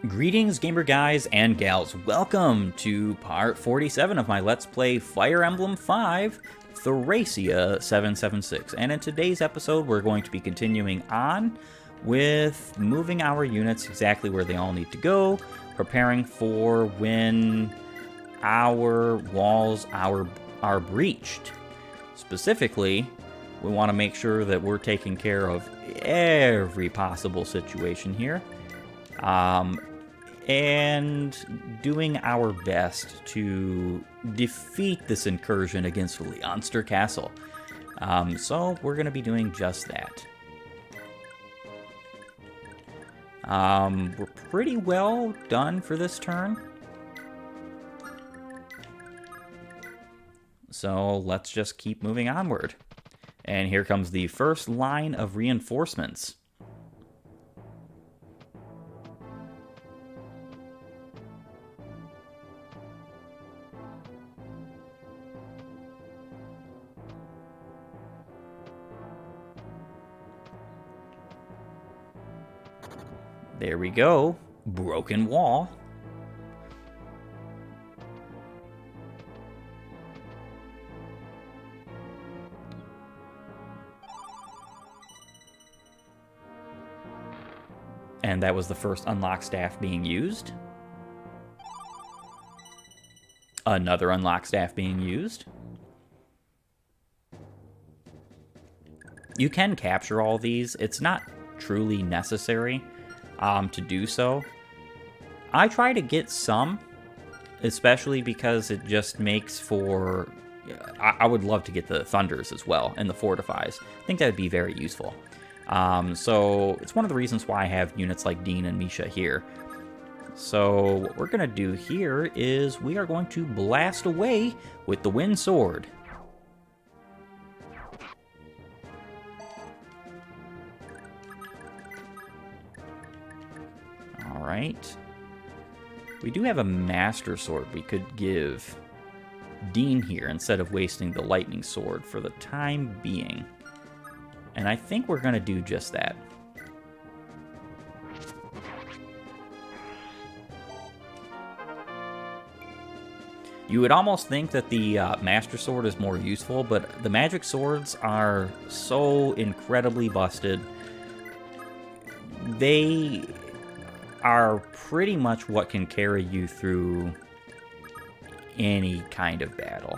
Greetings, gamer guys and gals. Welcome to part 47 of my Let's Play Fire Emblem 5, Thracia 776. And in today's episode, we're going to be continuing on with moving our units exactly where they all need to go, preparing for when our walls are breached. Specifically, we want to make sure that we're taking care of every possible situation here. And doing our best to defeat this incursion against Leonster Castle. So we're going to be doing just that. We're pretty well done for this turn. So let's just keep moving onward. And here comes the first line of reinforcements. There we go. Broken wall. And that was the first unlock staff being used. Another unlock staff being used. You can capture all these. It's not truly necessary to do so. I try to get some, especially because it just makes for... I would love to get the Thunders as well, and the Fortifies. I think that would be very useful. So it's one of the reasons why I have units like Dean and Misha here. So what we're going to do here is we are going to blast away with the Wind Sword. Alright. We do have a Master Sword we could give Dean here instead of wasting the Lightning Sword for the time being. And I think we're going to do just that. You would almost think that the Master Sword is more useful, but the Magic Swords are so incredibly busted. They are pretty much what can carry you through any kind of battle.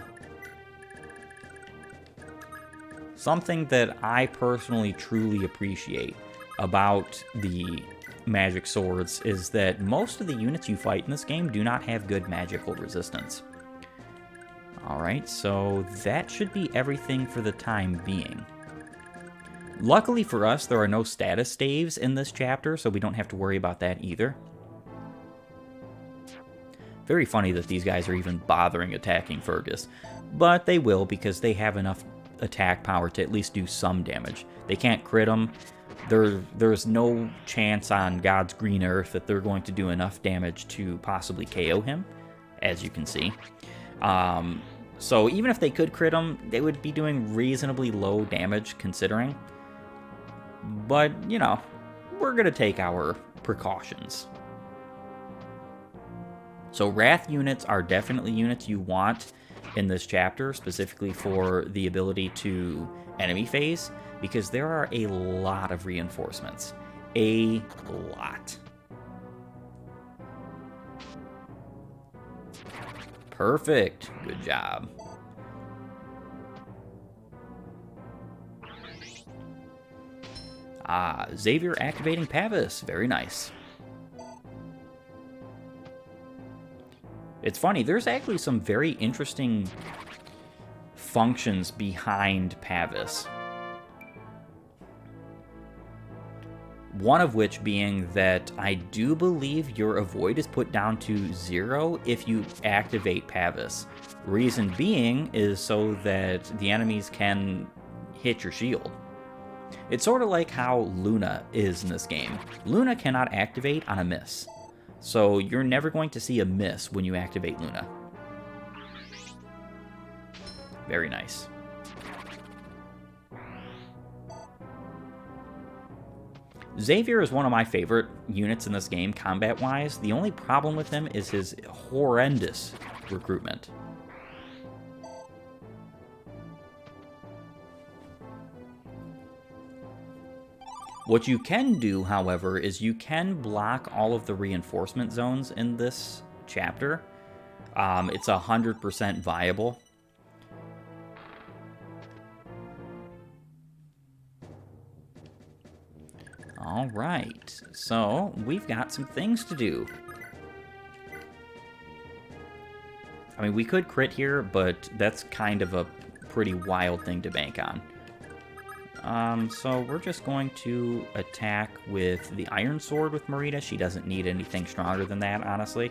Something that I personally truly appreciate about the Magic Swords is that most of the units you fight in this game do not have good magical resistance. Alright, so that should be everything for the time being. Luckily for us, there are no status staves in this chapter, so we don't have to worry about that either. Very funny that these guys are even bothering attacking Fergus, but they will because they have enough attack power to at least do some damage. They can't crit him. There's no chance on God's green earth that they're going to do enough damage to possibly KO him, as you can see. So even if they could crit him, they would be doing reasonably low damage considering. But, you know, we're going to take our precautions. So Wrath units are definitely units you want in this chapter, specifically for the ability to enemy phase, because there are a lot of reinforcements. A lot. Perfect. Good job. Xavier activating Pavis. Very nice. It's funny, there's actually some very interesting functions behind Pavis. One of which being that I do believe your avoid is put down to 0 if you activate Pavis. Reason being is so that the enemies can hit your shield. It's sort of like how Luna is in this game. Luna cannot activate on a miss. So you're never going to see a miss when you activate Luna. Very nice. Xavier is one of my favorite units in this game, combat-wise. The only problem with him is his horrendous recruitment. What you can do, however, is you can block all of the reinforcement zones in this chapter. It's 100% viable. Alright, so we've got some things to do. I mean, we could crit here, but that's kind of a pretty wild thing to bank on. So we're just going to attack with the Iron Sword with Marita. She doesn't need anything stronger than that, honestly.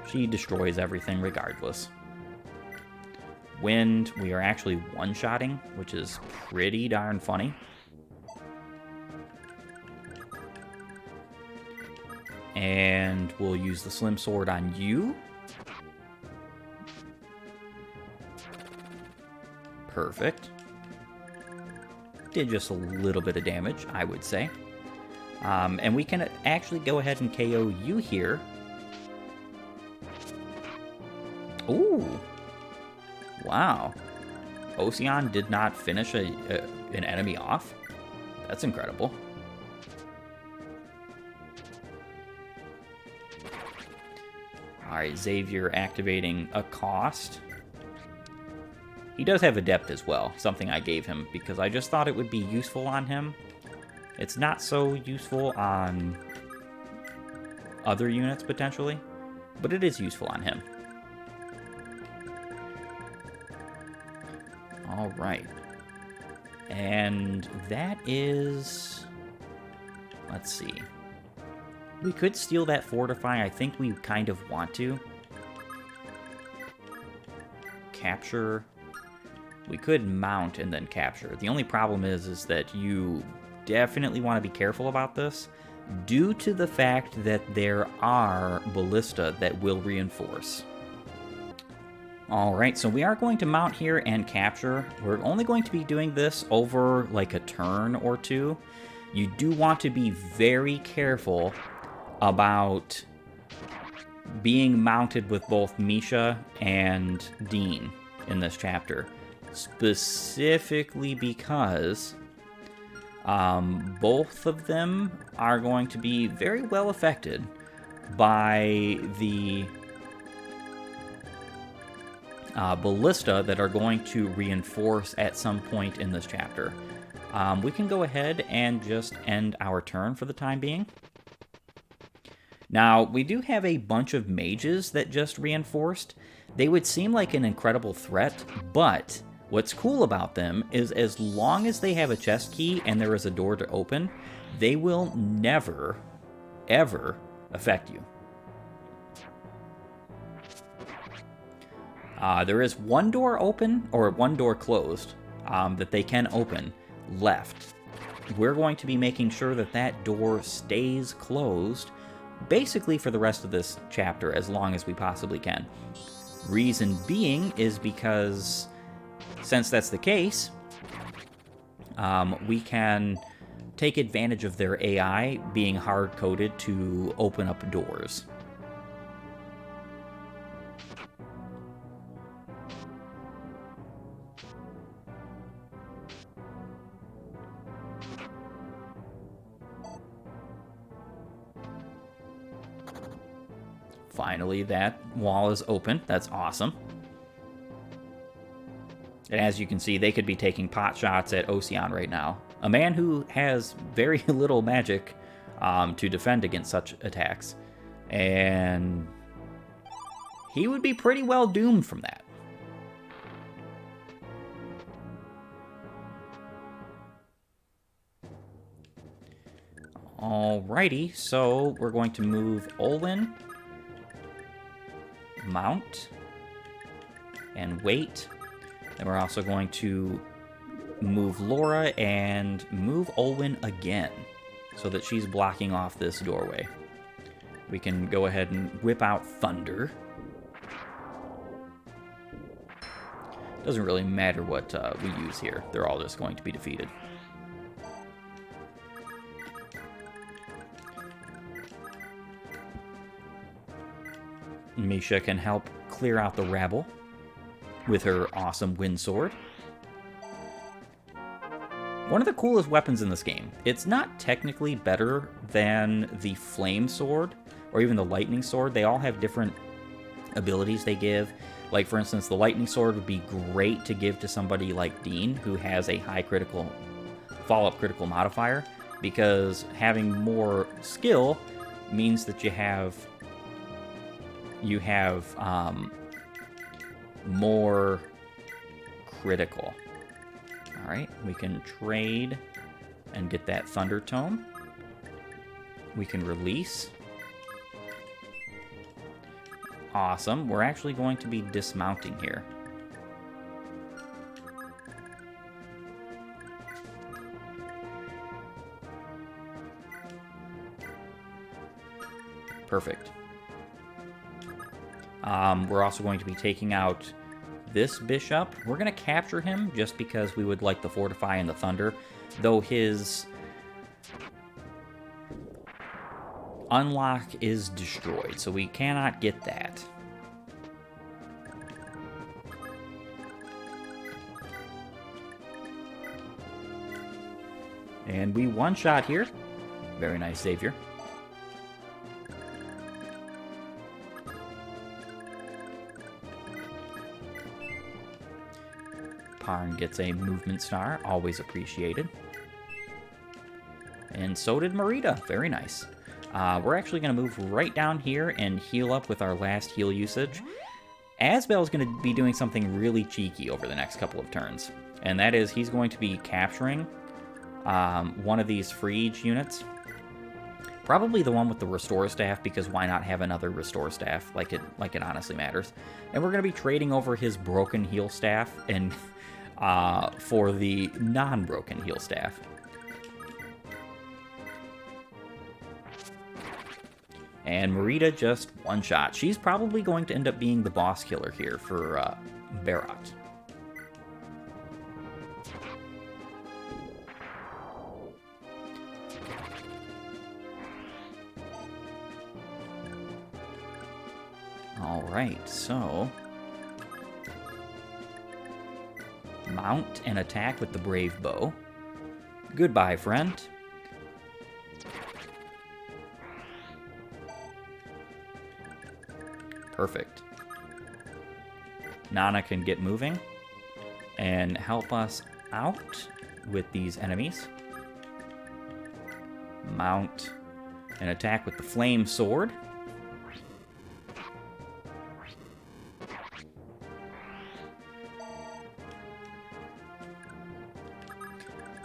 She destroys everything regardless. Wind, we are actually one-shotting, which is pretty darn funny. And we'll use the Slim Sword on you. Perfect. Did just a little bit of damage, I would say. And we can actually go ahead and KO you here. Ooh. Wow. Ocean did not finish an enemy off? That's incredible. Alright, Xavier activating a cost. He does have Adept as well, something I gave him, because I just thought it would be useful on him. It's not so useful on other units, potentially, but it is useful on him. Alright. And that is... Let's see. We could steal that Fortify. I think we kind of want to. Capture. We could mount and then capture. The only problem is that you definitely want to be careful about this due to the fact that there are ballista that will reinforce. Alright, so we are going to mount here and capture. We're only going to be doing this over like a turn or two. You do want to be very careful about being mounted with both Misha and Dean in this chapter. Specifically because both of them are going to be very well affected by the ballista that are going to reinforce at some point in this chapter. We can go ahead and just end our turn for the time being. Now, we do have a bunch of mages that just reinforced. They would seem like an incredible threat, but what's cool about them is as long as they have a chest key and there is a door to open, they will never, ever affect you. There is one door open, or one door closed, that they can open left. We're going to be making sure that that door stays closed basically for the rest of this chapter as long as we possibly can. Reason being is because, since that's the case, we can take advantage of their AI being hard-coded to open up doors. Finally, that wall is open. That's awesome. And as you can see, they could be taking pot shots at Ocean right now. A man who has very little magic to defend against such attacks. And he would be pretty well doomed from that. Alrighty, so we're going to move Olin, mount, and wait. Then we're also going to move Laura and move Olwen again so that she's blocking off this doorway. We can go ahead and whip out Thunder. Doesn't really matter what we use here. They're all just going to be defeated. Misha can help clear out the rabble with her awesome wind sword. One of the coolest weapons in this game. It's not technically better than the flame sword or even the lightning sword. They all have different abilities they give. Like, for instance, the lightning sword would be great to give to somebody like Dean, who has a high critical follow-up critical modifier, because having more skill means that you have more critical. Alright, we can trade and get that Thunder Tome. We can release. Awesome. We're actually going to be dismounting here. Perfect. We're also going to be taking out this bishop. We're going to capture him just because we would like the Fortify and the Thunder, though his unlock is destroyed, so we cannot get that. And we one-shot here. Very nice, Xavier. Parn gets a movement star, always appreciated. And so did Marita, very nice. We're actually going to move right down here and heal up with our last heal usage. Asbel's going to be doing something really cheeky over the next couple of turns. And that is, he's going to be capturing one of these Frege units. Probably the one with the Restore Staff, because why not have another Restore Staff, like it honestly matters. And we're going to be trading over his Broken Heal Staff and for the non-Broken Heal Staff. And Marita just one-shot. She's probably going to end up being the boss killer here for Barot. Alright, so mount and attack with the Brave Bow. Goodbye, friend. Perfect. Nana can get moving and help us out with these enemies. Mount and attack with the Flame Sword.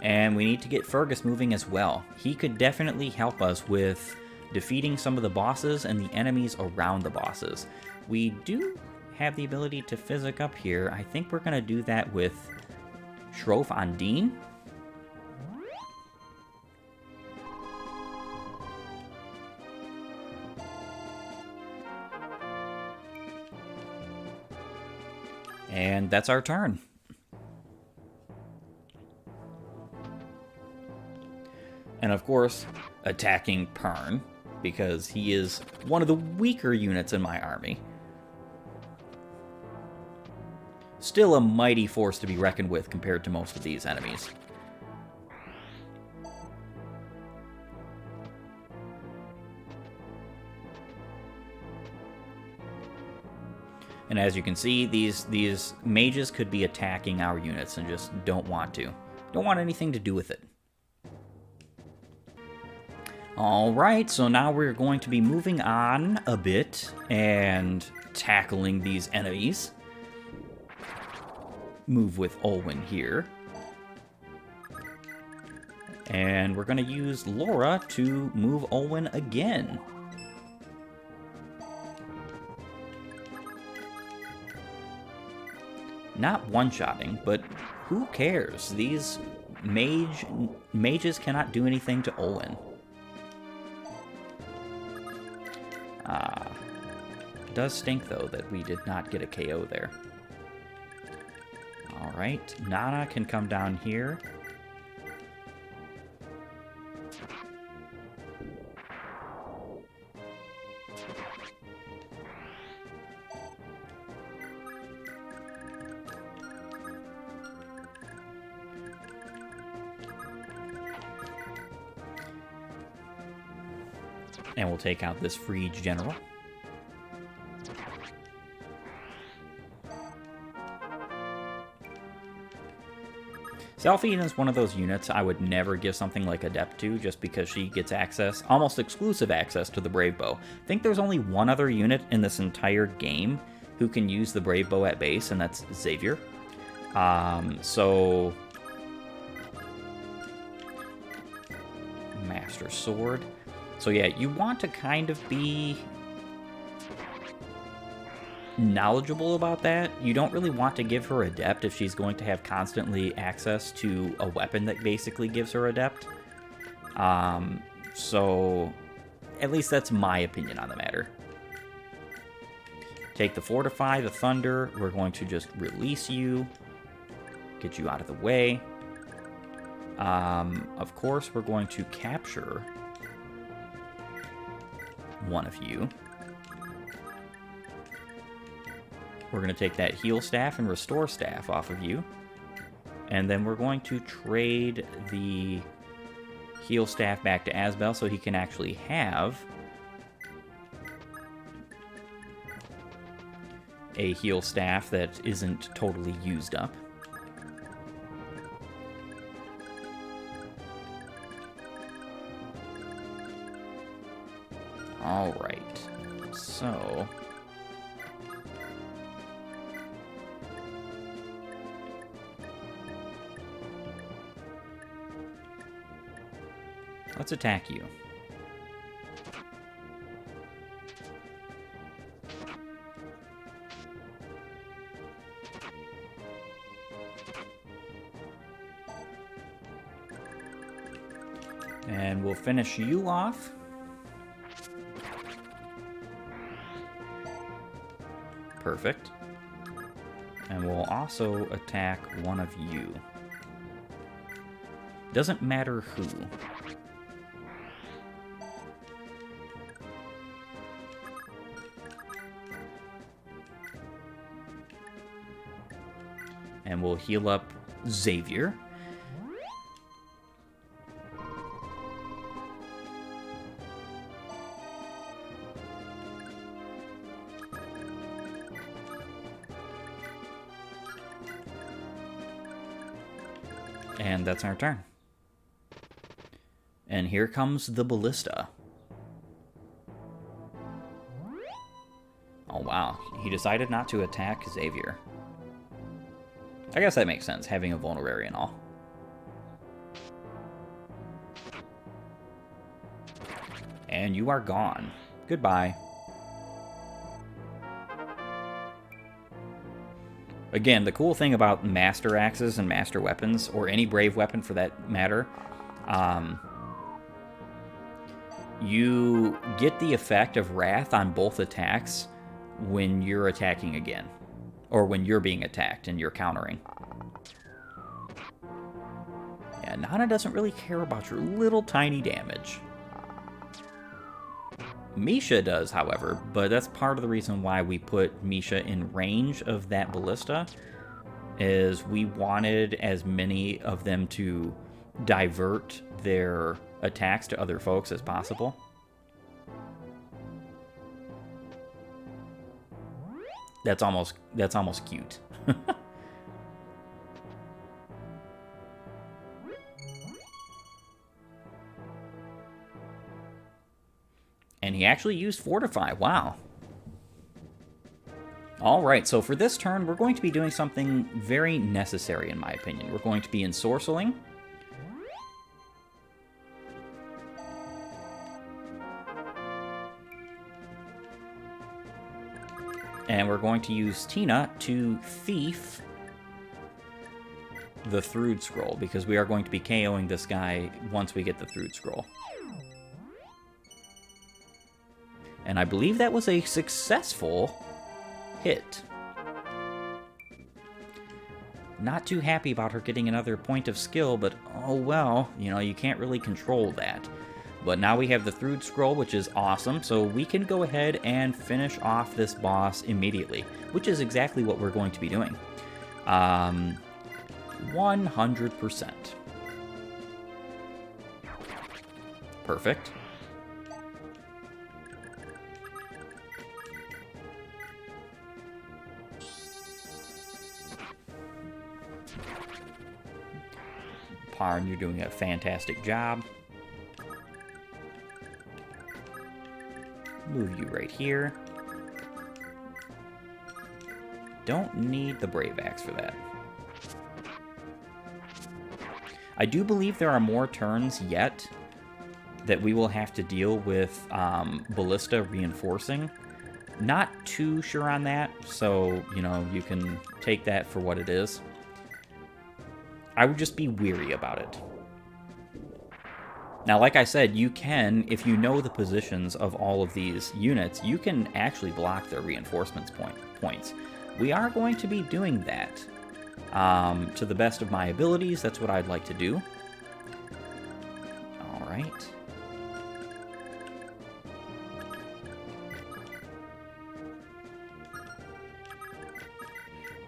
And we need to get Fergus moving as well. He could definitely help us with defeating some of the bosses and the enemies around the bosses. We do have the ability to physic up here. I think we're going to do that with Shroff on Dean. And that's our turn. And of course, attacking Parn, because he is one of the weaker units in my army. Still a mighty force to be reckoned with compared to most of these enemies. And as you can see, these mages could be attacking our units and just don't want to. Don't want anything to do with it. Alright, so now we're going to be moving on a bit and tackling these enemies. Move with Olwen here. And we're going to use Laura to move Olwen again. Not one-shotting, but who cares? These mages cannot do anything to Olwen. It does stink, though, that we did not get a KO there. Alright, Nana can come down here. And we'll take out this Frege General. Selphine is one of those units I would never give something like Adept to, just because she gets access, almost exclusive access, to the Brave Bow. I think there's only one other unit in this entire game who can use the Brave Bow at base, and that's Xavier. So... Master Sword. So yeah, you want to kind of be knowledgeable about that. You don't really want to give her Adept if she's going to have constantly access to a weapon that basically gives her Adept. So at least that's my opinion on the matter. Take the Fortify, the Thunder. We're going to just release you, get you out of the way. Of course, we're going to capture one of you. We're going to take that Heal Staff and Restore Staff off of you. And then we're going to trade the Heal Staff back to Asbel so he can actually have a Heal Staff that isn't totally used up. Alright, so... let's attack you. And we'll finish you off. Perfect. And we'll also attack one of you. Doesn't matter who. And we'll heal up Xavier. And that's our turn. And here comes the Ballista. Oh wow, he decided not to attack Xavier. I guess that makes sense, having a vulnerary and all. And you are gone. Goodbye. Again, the cool thing about Master Axes and Master Weapons, or any Brave Weapon for that matter, you get the effect of Wrath on both attacks when you're attacking again. Or when you're being attacked and you're countering. Yeah, Nana doesn't really care about your little tiny damage. Misha does, however, but that's part of the reason why we put Misha in range of that Ballista, is we wanted as many of them to divert their attacks to other folks as possible. That's almost cute. And he actually used Fortify. Wow. Alright, so for this turn, we're going to be doing something very necessary, in my opinion. We're going to be ensorceling. And we're going to use Tina to thief the Throod Scroll, because we are going to be KOing this guy once we get the Throod Scroll. And I believe that was a successful hit. Not too happy about her getting another point of skill, but oh well, you know, you can't really control that. But now we have the Throod Scroll, which is awesome, so we can go ahead and finish off this boss immediately, which is exactly what we're going to be doing. 100%. Perfect. Parn, you're doing a fantastic job. Move you right here. Don't need the Brave Axe for that. I do believe there are more turns yet that we will have to deal with Ballista reinforcing. Not too sure on that, so, you know, you can take that for what it is. I would just be weary about it. Now, like I said, you can, if you know the positions of all of these units, you can actually block their reinforcements points. We are going to be doing that. To the best of my abilities, that's what I'd like to do. Alright.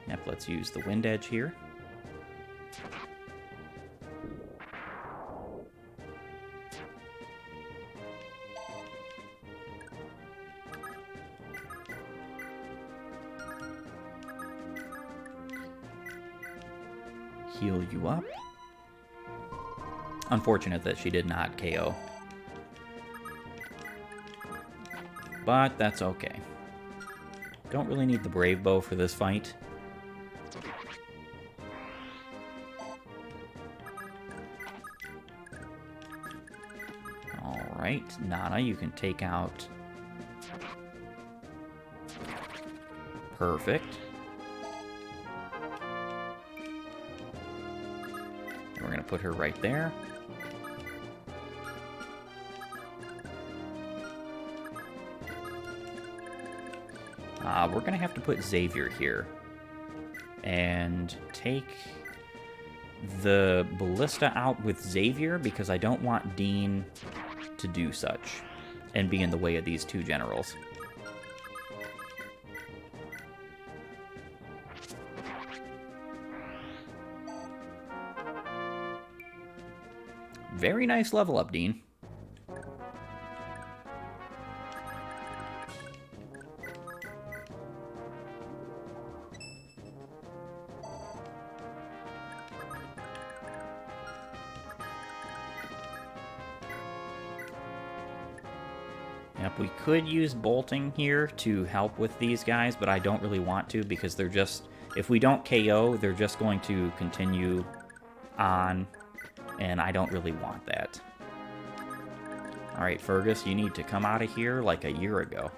Yep, let's use the Wind Edge here. Heal you up. Unfortunate that she did not KO. But that's okay. Don't really need the Brave Bow for this fight. Alright, Nana, you can take out... Perfect. We're going to put her right there. We're going to have to put Xavier here. And take the Ballista out with Xavier, because I don't want Dean to do such and be in the way of these two generals. Very nice level up, Dean. Yep, we could use bolting here to help with these guys, but I don't really want to, because they're just... If we don't KO, they're just going to continue on, and I don't really want that. Alright, Fergus, you need to come out of here like a year ago.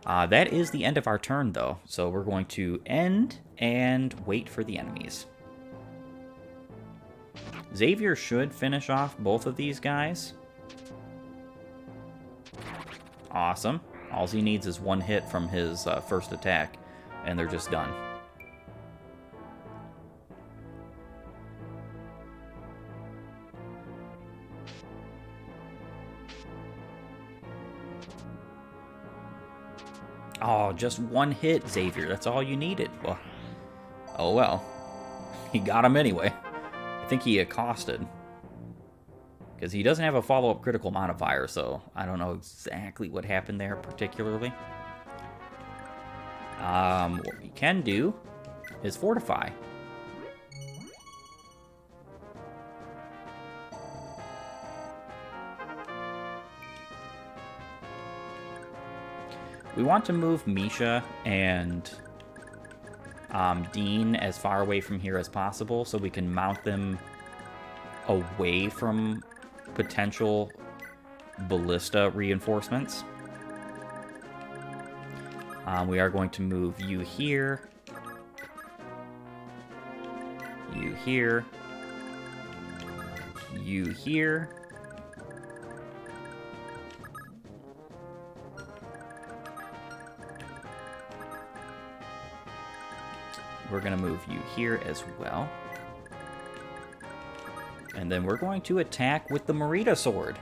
That is the end of our turn, though, so we're going to end and wait for the enemies. Xavier should finish off both of these guys. Awesome. All he needs is one hit from his first attack, and they're just done. Oh, just one hit, Xavier. That's all you needed. Well, oh well. He got him anyway. I think he accosted. Because he doesn't have a follow-up critical modifier, so I don't know exactly what happened there particularly. What we can do is fortify. We want to move Misha and Dean as far away from here as possible so we can mount them away from potential Ballista reinforcements. We are going to move you here, you here, you here, we're going to move you here as well. And then we're going to attack with the Merida sword.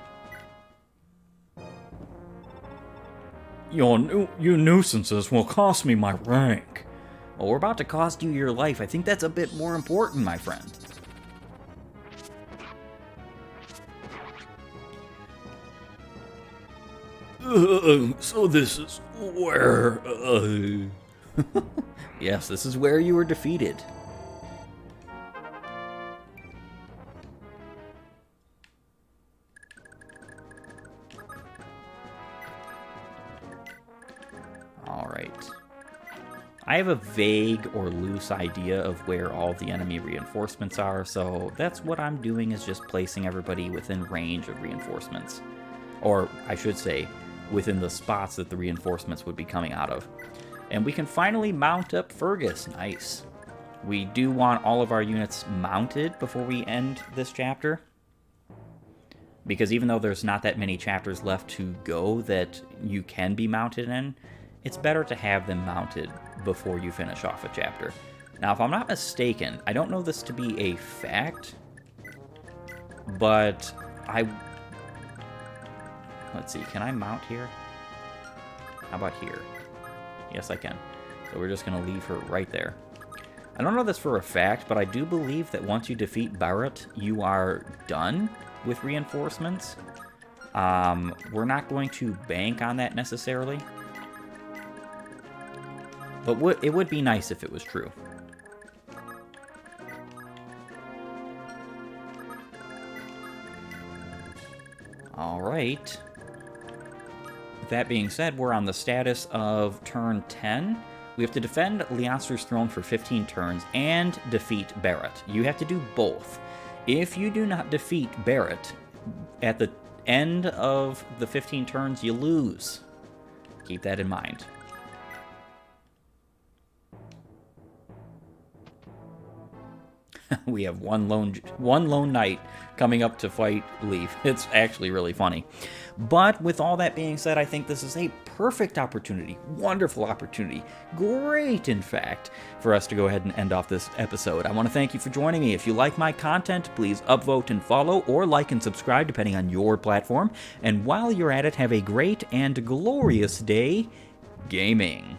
You nuisances will cost me my rank. Well, we're about to cost you your life. I think that's a bit more important, my friend. So this is where... Yes, this is where you were defeated. Alright. I have a vague or loose idea of where all the enemy reinforcements are, so that's what I'm doing, is just placing everybody within range of reinforcements. Or, I should say, within the spots that the reinforcements would be coming out of. And we can finally mount up Fergus. Nice. We do want all of our units mounted before we end this chapter, because even though there's not that many chapters left to go that you can be mounted in, it's better to have them mounted before you finish off a chapter. Now, if I'm not mistaken, I don't know this to be a fact, but let's see, can I mount here? How about here? Yes, I can. So we're just going to leave her right there. I don't know this for a fact, but I do believe that once you defeat Barrett, you are done with reinforcements. We're not going to bank on that necessarily, but it would be nice if it was true. All right. With that being said, we're on the status of turn 10. We have to defend Leoster's throne for 15 turns and defeat Barrett. You have to do both. If you do not defeat Barrett at the end of the 15 turns, you lose. Keep that in mind. We have one lone knight coming up to fight Leaf. It's actually really funny. But with all that being said, I think this is a perfect opportunity, wonderful opportunity, great in fact, for us to go ahead and end off this episode. I want to thank you for joining me. If you like my content, please upvote and follow, or like and subscribe depending on your platform. And while you're at it, have a great and glorious day gaming.